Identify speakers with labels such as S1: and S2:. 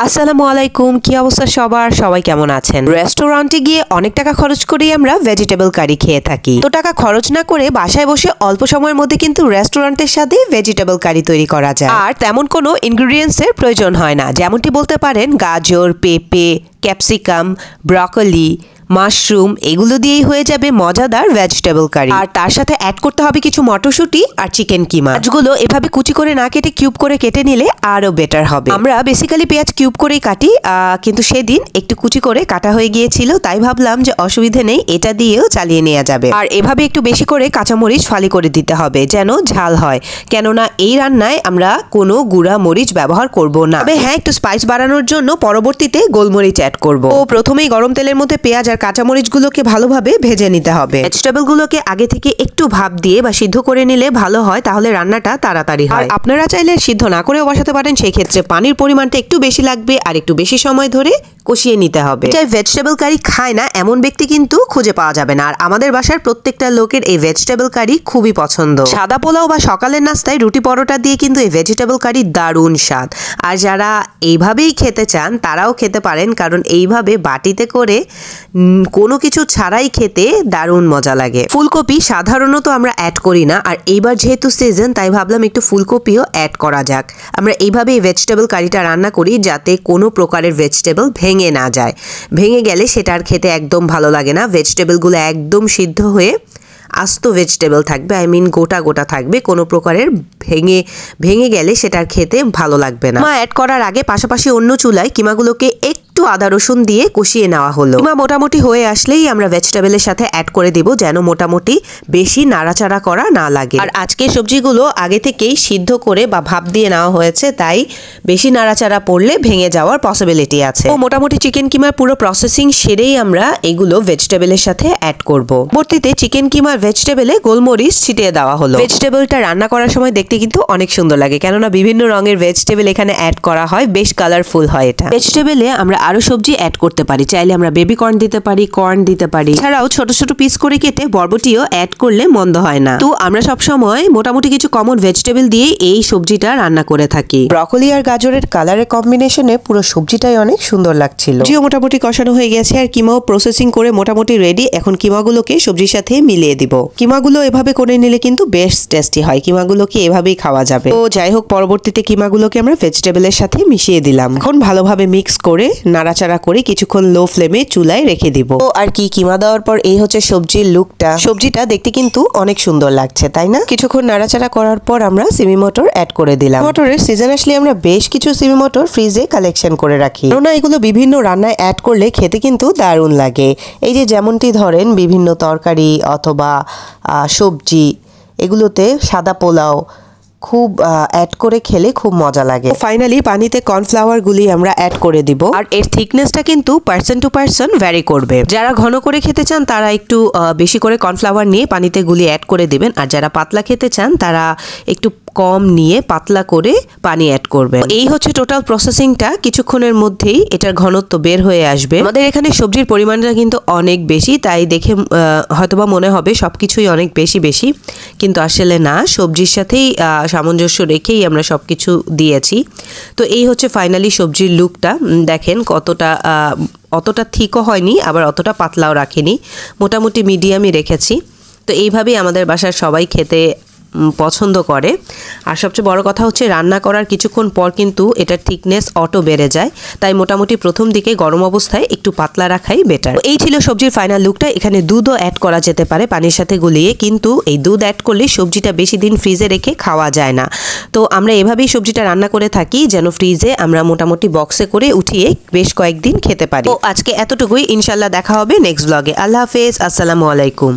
S1: আসসালামু আলাইকুম, কি অবস্থা সবার? সবাই কেমন আছেন? রেস্টুরেন্টে গিয়ে অনেক টাকা খরচ করেই আমরা ভেজিটেবল কারি খেয়ে থাকি। তো টাকা খরচ না করে বাসায় বসে অল্প সময়ের মধ্যে কিন্তু রেস্টুরেন্টের সাথে ভেজিটেবল কারি তৈরি করা যায়। আর তেমন কোনো ইনগ্রেডিয়েন্টস এর প্রয়োজন হয় না। যেমনটি বলতে পারেন গাজর, পেঁপে, ক্যাপসিকাম, ব্রকলি, মাশরুম, এগুলো দিয়েই হয়ে যাবে মজাদার ভেজিটেবল কারি। আর তার সাথে অ্যাড করতে হবে কিছু মটরশুঁটি আর চিকেন কিমা। মাছগুলো এভাবে কুচি করে না কেটে কিউব করে কেটে নিলে আরো বেটার হবে। আমরা বেসিক্যালি পেঁয়াজ কিউব করেই কাটি, কিন্তু সেদিন একটু কুচি করে কাটা হয়ে গিয়েছিল, তাই ভাবলাম যে অসুবিধে নেই, এটা দিয়েও চালিয়ে নেওয়া যাবে। আর এভাবে একটু বেশি করে কাঁচামরিচ ফালি করে দিতে হবে যেন ঝাল হয়, কেননা এই রান্নায় আমরা কোনো গুঁড়া মরিচ ব্যবহার করব না। তবে হ্যাঁ, একটু স্পাইস বাড়ানোর জন্য পরবর্তীতে গোলমরিচ অ্যাড করব। তো প্রথমেই গরম তেলের মধ্যে পেঁয়াজ আর কাঁচামরিচগুলোকে ভালোভাবে ভেজে নিতে হবে। ভেজিটেবলগুলোকে আগে থেকে একটু ভাপ দিয়ে বা সিদ্ধ করে নিলে ভালো হয়, তাহলে রান্নাটা তাড়াতাড়ি হয়। আর আপনারা চাইলে সিদ্ধ না করেও বসাতে পারেন, সেই ক্ষেত্রে পানির পরিমাণটা একটু বেশি লাগবে আর একটু বেশি সময় ধরে কষিয়ে নিতে হবে। এটা ভেজিটেবল কারি খায় না এমন ব্যক্তি কিন্তু খুঁজে পাওয়া যাবে না। আর আমাদের বাসার প্রত্যেকটা লোকের এই ভেজিটেবল কারি খুবই পছন্দ। সাদা পোলাও বা সকালের নাস্তায় রুটি পরোটা দিয়ে কিন্তু এই ভেজিটেবল কারি দারুণ স্বাদ। আর যারা এইভাবেই খেতে চান তারাও খেতে পারেন, কারণ এইভাবে বাটিতে করে কোনো কিছু ছাড়াই খেতে দারুণ মজা লাগে। ফুলকপি সাধারণত আমরা অ্যাড করি না, আর এইবার যেহেতু সিজন তাই ভাবলাম একটু ফুলকপিও অ্যাড করা যাক। আমরা এইভাবে এই ভেজিটেবল কারিটা রান্না করি যাতে কোনো প্রকারের ভেজিটেবল ভেঙে না যায়। ভেঙে গেলে সেটা আর খেতে একদম ভালো লাগে না। ভেজিটেবলগুলো একদম সিদ্ধ হয়ে আস্ত ভেজিটেবল থাকবে, গোটা গোটা থাকবে। কোনো প্রকারের ভেঙে গেলে সেটার খেতে ভালো লাগবে না। অ্যাড করার আগে পাশাপাশি অন্য চুলায় কিমাগুলোকে একটু আদা রসুন দিয়ে কষিয়ে নেওয়া হলো। কিমা মোটামুটি হয়ে আসলেই আমরা ভেজিটেবলের সাথে অ্যাড করে দিব, যেন মোটামুটি বেশি নাড়াচাড়া করা না লাগে। আর আজকে সবজিগুলো আগে থেকেই সিদ্ধ করে বা ভাপ দিয়ে নেওয়া হয়েছে, তাই বেশি নাড়াচাড়া পড়লে ভেঙে যাওয়ার পসিবিলিটি আছে। তো মোটামুটি চিকেন কিমার পুরো প্রসেসিং সেরেই আমরা এগুলো ভেজিটেবলের সাথে অ্যাড করব। পরবর্তীতে চিকেন কিমার ভেজিটেবলে গোলমরিচ ছিটিয়ে দেওয়া হলো। ভেজিটেবলটা রান্না করার সময় দেখতে কিন্তু অনেক সুন্দর লাগে, কেননা বিভিন্ন রঙের ভেজিটেবল এখানে অ্যাড করা হয়, বেশ কালারফুল হয় এটা। ভেজিটেবলে আমরা আরো সবজি অ্যাড করতে পারি, চাইলে আমরা বেবি কর্ন দিতে পারি, কর্ন দিতে পারি, এছাড়াও ছোট ছোট পিস করে কেটে বরবটিও অ্যাড করলে মন্দ হয় না। তো আমরা সবসময় মোটামুটি কিছু কমন ভেজিটেবল দিয়ে এই সবজিটা রান্না করে থাকি। ব্রকলি আর গাজরের কালারের কম্বিনেশনে পুরো সবজিটাই অনেক সুন্দর লাগছিল। সবজিও মোটামুটি কষানো হয়ে গেছে আর কিমাও প্রসেসিং করে মোটামুটি রেডি। এখন কিমাগুলোকে সবজির সাথে মিলিয়ে দিব। কিমাগুলো এভাবে করে নিলে কিন্তু বেশ টেস্টি হয়, কিমাগুলোকে এভাবেই খাওয়া যাবে। তো যাই হোক, পরবর্তীতে কিমাগুলোকে আমরা ভেজিটেবলের সাথে মিশিয়ে দিলাম। এখন ভালোভাবে মিক্স করে নাড়াচাড়া করে কিছুক্ষণ লো ফ্লেমে চুলায় রেখে দিব। তো আর কি, কিমা দেওয়ার পর এই হচ্ছে সবজির লুকটা। সবজিটা দেখতে কিন্তু অনেক সুন্দর লাগছে, তাই না? কিছুক্ষণ নাড়াচাড়া করার পর আমরা সিমি মটর অ্যাড করে দিলাম। মটরের সিজন আসলে আমরা বেশ কিছু সিমি মটর ফ্রিজে কালেকশন করে রাখি, কেননা এগুলো বিভিন্ন রান্নায় অ্যাড করলে খেতে কিন্তু দারুণ লাগে। এই যে যেমনটি ধরেন বিভিন্ন তরকারি অথবা সবজি, এগুলোতে সাদা পোলাও খুব অ্যাড করে খেলে খুব মজা লাগে। ফাইনালি পানিতে কর্নফ্লাওয়ার গুলি আমরা অ্যাড করে দিব। আর এর থিকনেসটা কিন্তু পার্সন টু পার্সন ভ্যারি করবে। যারা ঘন করে খেতে চান তারা একটু বেশি করে কর্নফ্লাওয়ার নিয়ে পানিতে গুলি অ্যাড করে দিবেন, আর যারা পাতলা খেতে চান তারা একটু কম নিয়ে পাতলা করে পানি অ্যাড করবেন। এই হচ্ছে টোটাল প্রসেসিংটা। কিছুক্ষণের মধ্যেই এটার ঘনত্ব বের হয়ে আসবে। আমাদের এখানে সবজির পরিমাণটা কিন্তু অনেক বেশি, তাই দেখে হয়তোবা মনে হবে সবকিছুই অনেক বেশি বেশি, কিন্তু আসলে না, সবজির সাথেই সামঞ্জস্য রেখেই আমরা সবকিছু দিয়েছি। তো এই হচ্ছে ফাইনালি সবজির লুকটা। দেখেন অতটা থিকও হয়নি, আবার অতটা পাতলাও রাখিনি, মোটামুটি মিডিয়ামই রেখেছি। তো এইভাবেই আমাদের বাসার সবাই খেতে পছন্দ করে। আর সবচেয়ে বড় কথা হচ্ছে রান্না করার কিছুক্ষণ পর কিন্তু এটার থিকনেস অটো বেড়ে যায়, তাই মোটামুটি প্রথম দিকে গরম অবস্থায় একটু পাতলা রাখাই বেটার। এই ছিল সবজির ফাইনাল লুকটা। এখানে দুধও অ্যাড করা যেতে পারে পানির সাথে গুলিয়ে, কিন্তু এই দুধ অ্যাড করলে সবজিটা বেশি দিন ফ্রিজে রেখে খাওয়া যায় না। তো আমরা এভাবেই সবজিটা রান্না করে থাকি যেন ফ্রিজে আমরা মোটামুটি বক্সে করে উঠিয়ে বেশ কয়েকদিন খেতে পারি। তো আজকে এতটুকুই, ইনশাল্লাহ দেখা হবে নেক্সট ব্লগে। আল্লাহ হাফেজ, আসসালামু আলাইকুম।